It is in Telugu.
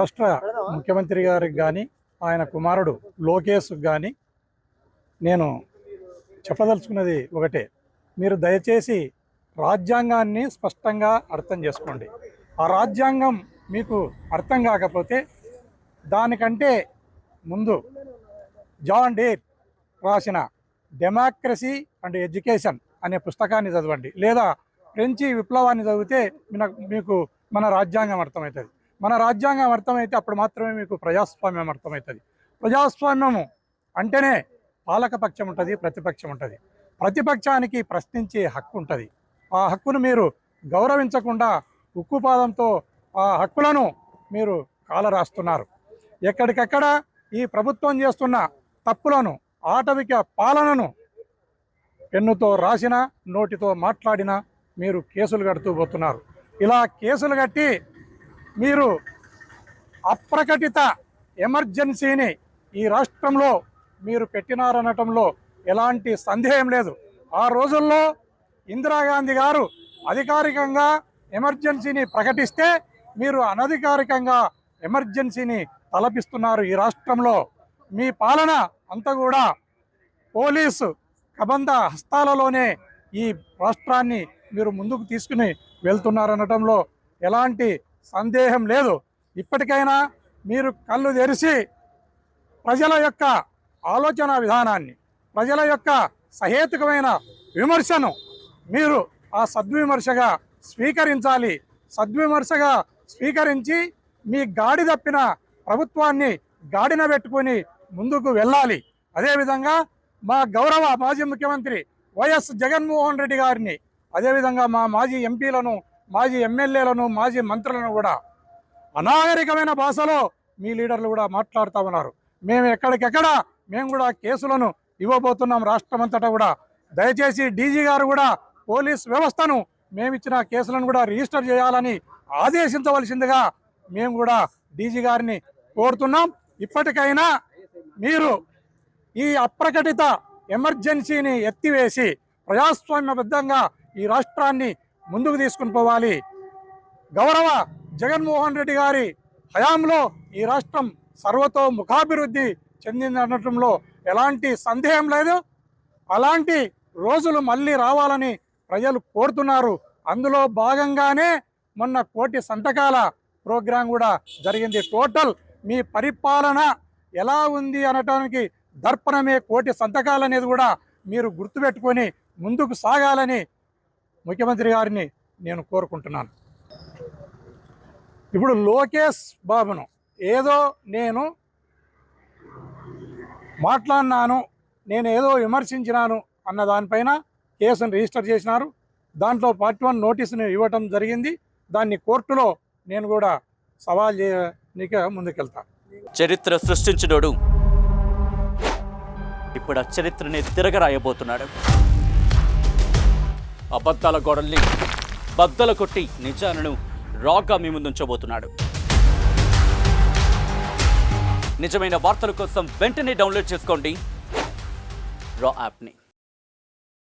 రాష్ట్ర ముఖ్యమంత్రి గారికి కానీ ఆయన కుమారుడు లోకేష్కి కానీ నేను చెప్పదలుచుకున్నది ఒకటే, మీరు దయచేసి రాజ్యాంగాన్ని స్పష్టంగా అర్థం చేసుకోండి. ఆ రాజ్యాంగం మీకు అర్థం కాకపోతే దానికంటే ముందు జాన్ డేర్ రాసిన డెమోక్రసీ అండ్ ఎడ్యుకేషన్ అనే పుస్తకాన్ని చదవండి, లేదా ఫ్రెంచి విప్లవాన్ని చదివితే మీకు మన రాజ్యాంగం అర్థమవుతుంది. మన రాజ్యాంగం అర్థమైతే అప్పుడు మాత్రమే మీకు ప్రజాస్వామ్యం అర్థమవుతుంది. ప్రజాస్వామ్యము అంటేనే పాలకపక్షం ఉంటుంది, ప్రతిపక్షం ఉంటుంది. ప్రతిపక్షానికి ప్రశ్నించే హక్కు ఉంటుంది. ఆ హక్కును మీరు గౌరవించకుండా ఉక్కుపాదంతో ఆ హక్కులను మీరు కాలరాస్తున్నారు. ఎక్కడికక్కడ ఈ ప్రభుత్వం చేస్తున్న తప్పులను, ఆటవిక పాలనను పెన్నుతో రాసిన, నోటితో మాట్లాడినా మీరు కేసులు కడుతూ పోతున్నారు. ఇలా కేసులు కట్టి మీరు అప్రకటిత ఎమర్జెన్సీని ఈ రాష్ట్రంలో మీరు పెట్టినారనటంలో ఎలాంటి సందేహం లేదు. ఆ రోజుల్లో ఇందిరాగాంధీ గారు అధికారికంగా ఎమర్జెన్సీని ప్రకటిస్తే మీరు అనధికారికంగా ఎమర్జెన్సీని తలపిస్తున్నారు. ఈ రాష్ట్రంలో మీ పాలన అంతా కూడా పోలీసు కబంధ హస్తాలలోనే ఈ రాష్ట్రాన్ని మీరు ముందుకు తీసుకుని వెళ్తున్నారనటంలో ఎలాంటి సందేహం లేదు. ఇప్పటికైనా మీరు కళ్ళు తెరిచి ప్రజల యొక్క ఆలోచన విధానాన్ని, ప్రజల యొక్క సహేతుకమైన విమర్శను మీరు ఆ సద్విమర్శగా స్వీకరించాలి. సద్విమర్శగా స్వీకరించి మీ గాడి తప్పిన ప్రభుత్వాన్ని గాడిన పెట్టుకొని ముందుకు వెళ్ళాలి. అదేవిధంగా మా గౌరవ మాజీ ముఖ్యమంత్రి వైఎస్ జగన్మోహన్ రెడ్డి గారిని, అదేవిధంగా మా మాజీ ఎంపీలను, మాజీ ఎమ్మెల్యేలను, మాజీ మంత్రులను కూడా అనాగరికమైన భాషలో మీ లీడర్లు కూడా మాట్లాడుతూ ఉన్నారు. మేము ఎక్కడికెక్కడ మేము కూడా కేసులను ఇవ్వబోతున్నాం రాష్ట్రమంతటా కూడా. దయచేసి డీజీ గారు కూడా పోలీస్ వ్యవస్థను మేమిచ్చిన కేసులను కూడా రిజిస్టర్ చేయాలని ఆదేశించవలసిందిగా మేము కూడా డీజీ గారిని కోరుతున్నాం. ఇప్పటికైనా మీరు ఈ అప్రకటిత ఎమర్జెన్సీని ఎత్తివేసి ప్రజాస్వామ్యబద్ధంగా ఈ రాష్ట్రాన్ని ముందుకు తీసుకుని పోవాలి. గౌరవ జగన్మోహన్ రెడ్డి గారి హయాంలో ఈ రాష్ట్రం సర్వతోముఖాభివృద్ధి చెందినటంలో ఎలాంటి సందేహం లేదు. అలాంటి రోజులు మళ్ళీ రావాలని ప్రజలు కోరుతున్నారు. అందులో భాగంగానే మొన్న 1 కోటి సంతకాల ప్రోగ్రాం కూడా జరిగింది. టోటల్ మీ పరిపాలన ఎలా ఉంది అనటానికి దర్పణమే 1 కోటి సంతకాలు అనేది కూడా మీరు గుర్తుపెట్టుకొని ముందుకు సాగాలని ముఖ్యమంత్రి గారిని నేను కోరుకుంటున్నాను. ఇప్పుడు లోకేష్ బాబును ఏదో నేను మాట్లాడినాను, నేను ఏదో విమర్శించినాను అన్న దానిపైన కేసును రిజిస్టర్ చేసినారు. దాంట్లో పార్ట్ 1 నోటీసును ఇవ్వటం జరిగింది. దాన్ని కోర్టులో నేను కూడా సవాల్ చేయడానికి ముందుకెళ్తాను. చరిత్ర సృష్టించినోడు ఇప్పుడు ఆ చరిత్రని తిరగరాయబోతున్నాడు. అబద్ధాల గోడల్ని బద్దలు కొట్టి నిజాలను రాగా మీ ముందుంచబోతున్నాడు. నిజమైన వార్తల కోసం వెంటనే డౌన్లోడ్ చేసుకోండి రా యాప్ని.